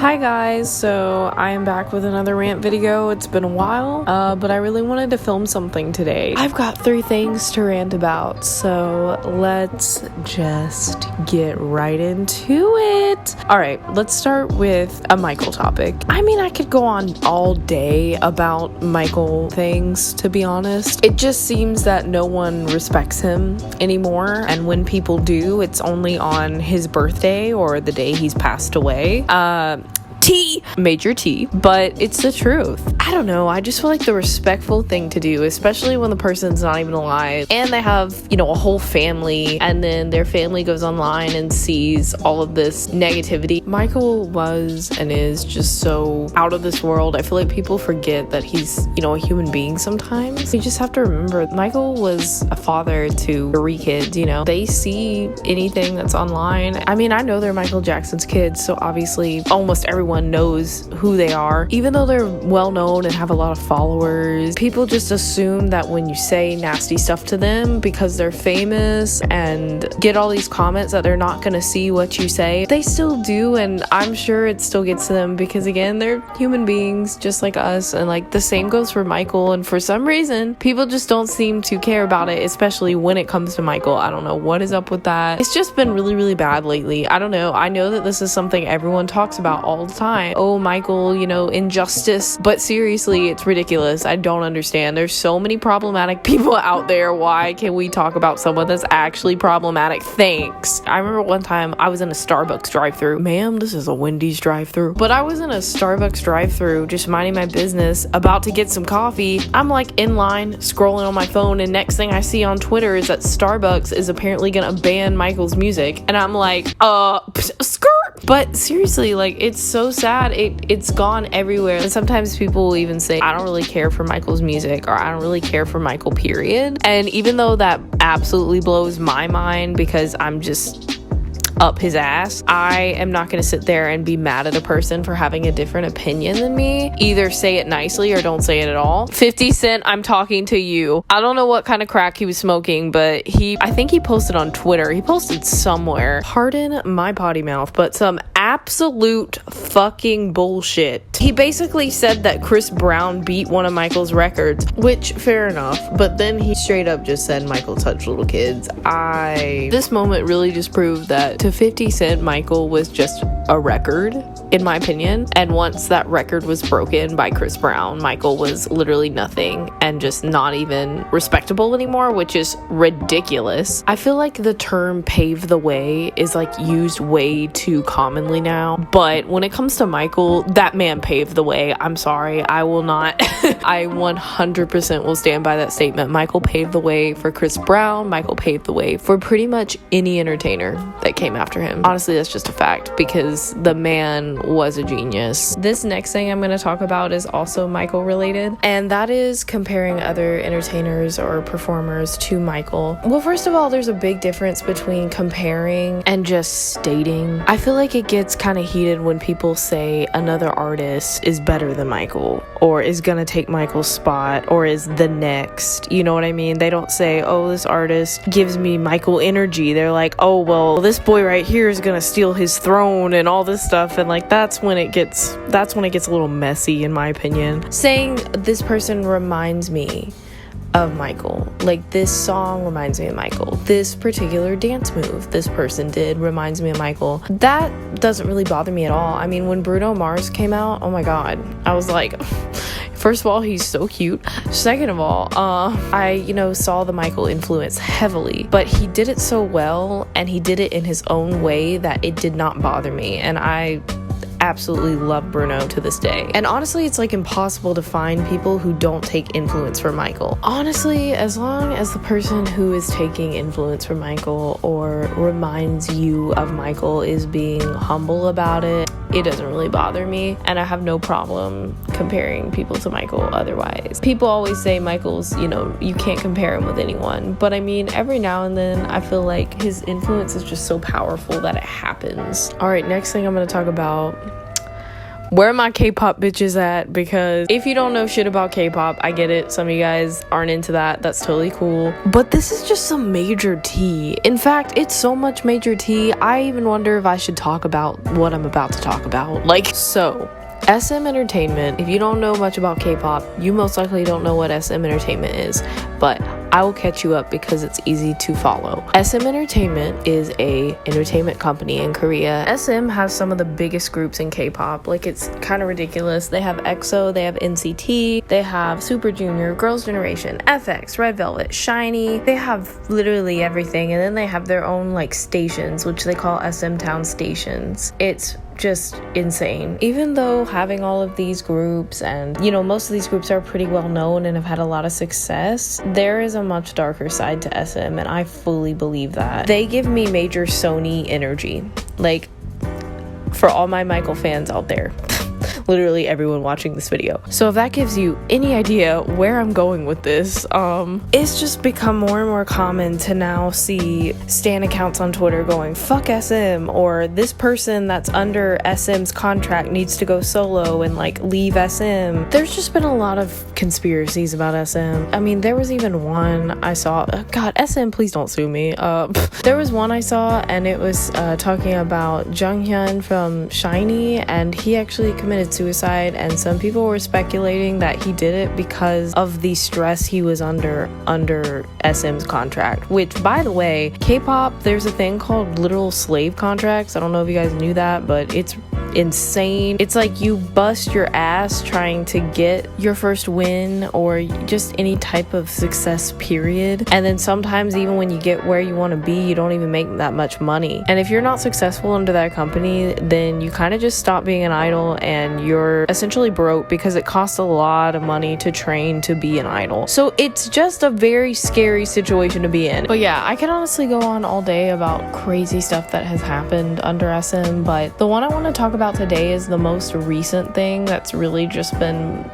Hi guys, so I am back with another rant video. It's been a while, but I really wanted to film something today. I've got 3 things to rant about, so let's just get right into it. Alright, let's start with a Michael topic. I mean, I could go on all day about Michael things, to be honest. It just seems that no one respects him anymore, and when people do, it's only on his birthday or the day he's passed away. Major T, but it's the truth. I don't know, I just feel like the respectful thing to do, especially when the person's not even alive and they have, a whole family, and then their family goes online and sees all of this negativity. Michael was and is just so out of this world. I feel like people forget that he's, a human being sometimes. You just have to remember, Michael was a father to 3 kids, They see anything that's online. I mean, I know they're Michael Jackson's kids, so obviously almost everyone knows who they are. Even though they're well known and have a lot of followers, people just assume that when you say nasty stuff to them because they're famous and get all these comments that they're not gonna see what you say. They still do, and I'm sure it still gets to them because again, they're human beings just like us, and like the same goes for Michael, and for some reason people just don't seem to care about it, especially when it comes to Michael. I don't know what is up with that. It's just been really, really bad lately. I don't know. I know that this is something everyone talks about all the time. Oh, Michael, injustice. But seriously, it's ridiculous. I don't understand. There's so many problematic people out there. Why can't we talk about someone that's actually problematic? Thanks. I remember one time I was in a Starbucks drive-thru. Ma'am, this is a Wendy's drive-thru. But I was in a Starbucks drive-thru just minding my business, about to get some coffee. I'm like in line scrolling on my phone, and next thing I see on Twitter is that Starbucks is apparently gonna ban Michael's music. And I'm like, skirt. But seriously, like, it's so sad. It's gone everywhere. And sometimes people will even say, I don't really care for Michael's music, or I don't really care for Michael, period. And even though that absolutely blows my mind because I'm just up his ass, I am not going to sit there and be mad at a person for having a different opinion than me. Either say it nicely or don't say it at all. 50 Cent, I'm talking to you. I don't know what kind of crack he was smoking, but I think he posted on Twitter. He posted somewhere, pardon my potty mouth, but some absolute fucking bullshit. He basically said that Chris Brown beat one of Michael's records, which fair enough, but then he straight up just said Michael touched little kids. This moment really just proved that to 50 Cent, Michael was just a record, in my opinion. And once that record was broken by Chris Brown, Michael was literally nothing and just not even respectable anymore, which is ridiculous. I feel like the term pave the way is like used way too commonly now. But when it comes to Michael, that man paved the way. I'm sorry. I will not. I 100% will stand by that statement. Michael paved the way for Chris Brown. Michael paved the way for pretty much any entertainer that came after him. Honestly, that's just a fact because the man was a genius. This next thing I'm going to talk about is also Michael related, and that is comparing other entertainers or performers to Michael. Well, first of all, there's a big difference between comparing and just stating. I feel like it gets kind of heated when people say another artist is better than Michael, or is going to take Michael's spot, or is the next. You know what I mean? They don't say, oh, this artist gives me Michael energy. They're like, oh, well, this boy right here is gonna steal his throne and all this stuff, and like that's when it gets a little messy, in my opinion. Saying this person reminds me of Michael, like this song reminds me of Michael, this particular dance move this person did reminds me of Michael, that doesn't really bother me at all. I mean, when Bruno Mars came out, oh my god, I was like, first of all, he's so cute. Second of all, I saw the Michael influence heavily, but he did it so well and he did it in his own way that it did not bother me, and I absolutely love Bruno to this day. And honestly, it's like impossible to find people who don't take influence from Michael. Honestly, as long as the person who is taking influence from Michael or reminds you of Michael is being humble about it, it doesn't really bother me, and I have no problem comparing people to Michael otherwise. People always say Michael's, you can't compare him with anyone, but I mean, every now and then I feel like his influence is just so powerful that it happens. Alright, next thing I'm going to talk about Where are my K-pop bitches at? Because if you don't know shit about K-pop, I get it. Some of you guys aren't into that. That's totally cool. But this is just some major tea. In fact, it's so much major tea, I even wonder if I should talk about what I'm about to talk about. Like, so SM Entertainment, if you don't know much about K-pop, you most likely don't know what SM Entertainment is, but I will catch you up because it's easy to follow. SM Entertainment is a entertainment company in Korea. SM has some of the biggest groups in K-pop. Like, it's kind of ridiculous. They have EXO, they have NCT, they have Super Junior, Girls' Generation, FX, Red Velvet, SHINee. They have literally everything, and then they have their own like stations, which they call SM Town stations. It's just insane. Even though having all of these groups, and you know, most of these groups are pretty well known and have had a lot of success, there is a much darker side to SM, and I fully believe that. They give me major Sony energy. Like, for all my Michael fans out there, literally everyone watching this video. So if that gives you any idea where I'm going with this, it's just become more and more common to now see stan accounts on Twitter going, fuck SM, or this person that's under SM's contract needs to go solo and like leave SM. There's just been a lot of conspiracies about SM. I mean, there was even one I saw, God, SM, please don't sue me. There was one I saw, and it was talking about Junghyun from SHINee, and he actually committed suicide, and some people were speculating that he did it because of the stress he was under SM's contract, which, by the way, K-pop, there's a thing called literal slave contracts. I don't know if you guys knew that, but it's insane. It's like you bust your ass trying to get your first win or just any type of success, period. And then sometimes even when you get where you want to be, you don't even make that much money. And if you're not successful under that company, then you kind of just stop being an idol and you're essentially broke because it costs a lot of money to train to be an idol. So it's just a very scary situation to be in. But yeah, I can honestly go on all day about crazy stuff that has happened under SM, but the one I want to talk about today is the most recent thing that's really just been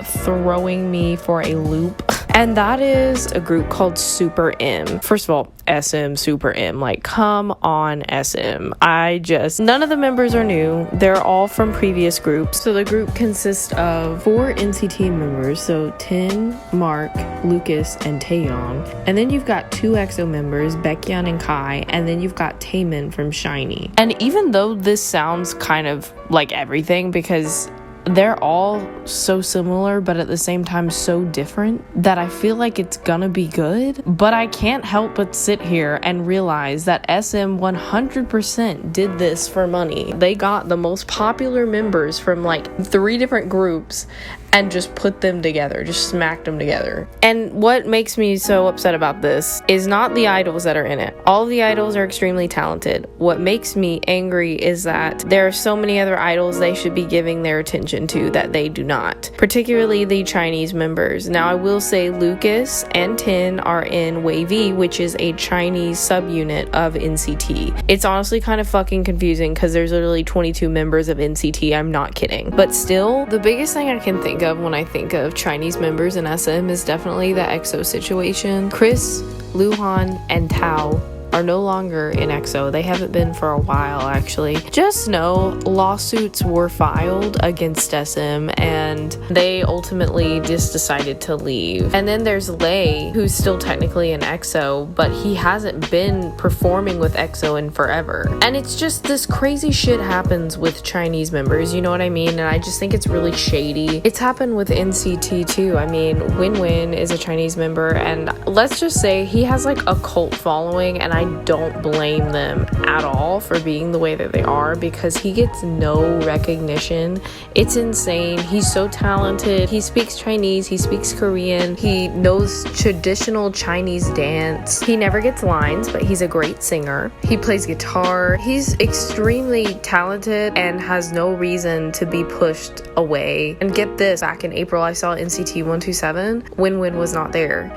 throwing me for a loop, and that is a group called Super M. First of all, SM, Super M, like, come on, SM. None of the members are new. They're all from previous groups. So the group consists of 4 NCT members, so Tin, Mark, Lucas, and Taeyong. And then you've got 2 EXO members, Baekhyun and Kai, and then you've got Taemin from SHINee. And even though this sounds kind of like everything, because they're all so similar but at the same time so different, that I feel like it's gonna be good. But I can't help but sit here and realize that SM 100% did this for money. They got the most popular members from like 3 different groups and just put them together, just smacked them together. And what makes me so upset about this is not the idols that are in it. All of the idols are extremely talented. What makes me angry is that there are so many other idols they should be giving their attention to that they do not, particularly the Chinese members. Now, I will say Lucas and Tin are in WayV, which is a Chinese subunit of NCT. It's honestly kind of fucking confusing because there's literally 22 members of NCT. I'm not kidding. But still, the biggest thing I can think of when I think of Chinese members in SM is definitely the EXO situation. Chris, Luhan, and Tao are no longer in EXO. They haven't been for a while, actually. Just know lawsuits were filed against SM and they ultimately just decided to leave. And then there's Lay, who's still technically in EXO, but he hasn't been performing with EXO in forever. And it's just this crazy shit happens with Chinese members, you know what I mean? And I just think it's really shady. It's happened with NCT too. I mean, Win is a Chinese member, and let's just say he has like a cult following, and I don't blame them at all for being the way that they are, because he gets no recognition. It's insane. He's so talented. He speaks Chinese, he speaks Korean, he knows traditional Chinese dance. He never gets lines, but he's a great singer. He plays guitar. He's extremely talented and has no reason to be pushed away. And get this, back in April I saw NCT 127. Win was not there.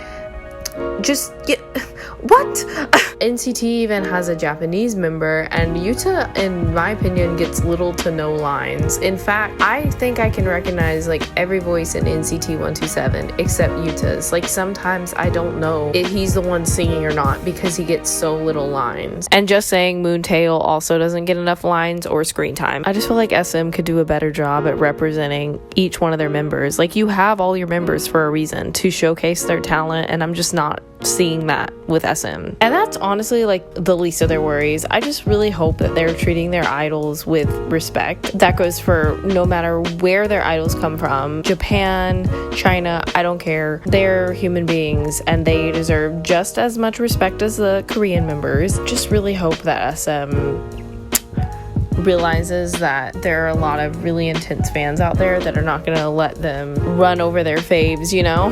Just get what? NCT even has a Japanese member, and Yuta, in my opinion, gets little to no lines. In fact, I think I can recognize like every voice in NCT 127 except Yuta's. Like sometimes I don't know if he's the one singing or not because he gets so little lines. And just saying, Moontail also doesn't get enough lines or screen time. I just feel like SM could do a better job at representing each one of their members. Like, you have all your members for a reason, to showcase their talent, and I'm just not seeing that with SM. And that's honestly like the least of their worries. I just really hope that they're treating their idols with respect. That goes for no matter where their idols come from. Japan, China, I don't care. They're human beings and they deserve just as much respect as the Korean members. Just really hope that SM realizes that there are a lot of really intense fans out there that are not gonna let them run over their faves, you know,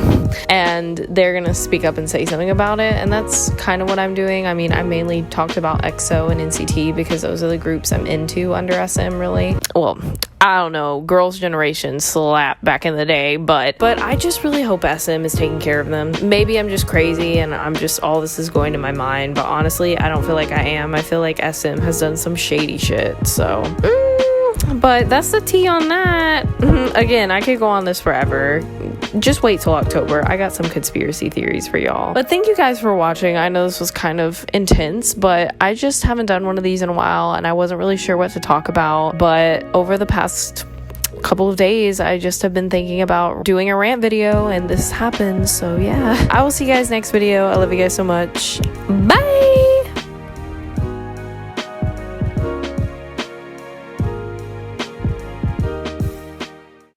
and they're gonna speak up and say something about it. And that's kind of what I'm doing. I mean, I mainly talked about EXO and NCT because those are the groups I'm into under SM, really. Well, I don't know, Girls' Generation slap back in the day, but I just really hope SM is taking care of them. Maybe I'm just crazy and I'm just, all this is going to my mind, but honestly, I don't feel like I am. I feel like SM has done some shady shit, so but that's the tea on that. Again, I could go on this forever. Just wait till October. I got some conspiracy theories for y'all. But thank you guys for watching. I know this was kind of intense, but I just haven't done one of these in a while and I wasn't really sure what to talk about. But over the past couple of days, I just have been thinking about doing a rant video and this happened. So yeah, I will see you guys next video. I love you guys so much. Bye.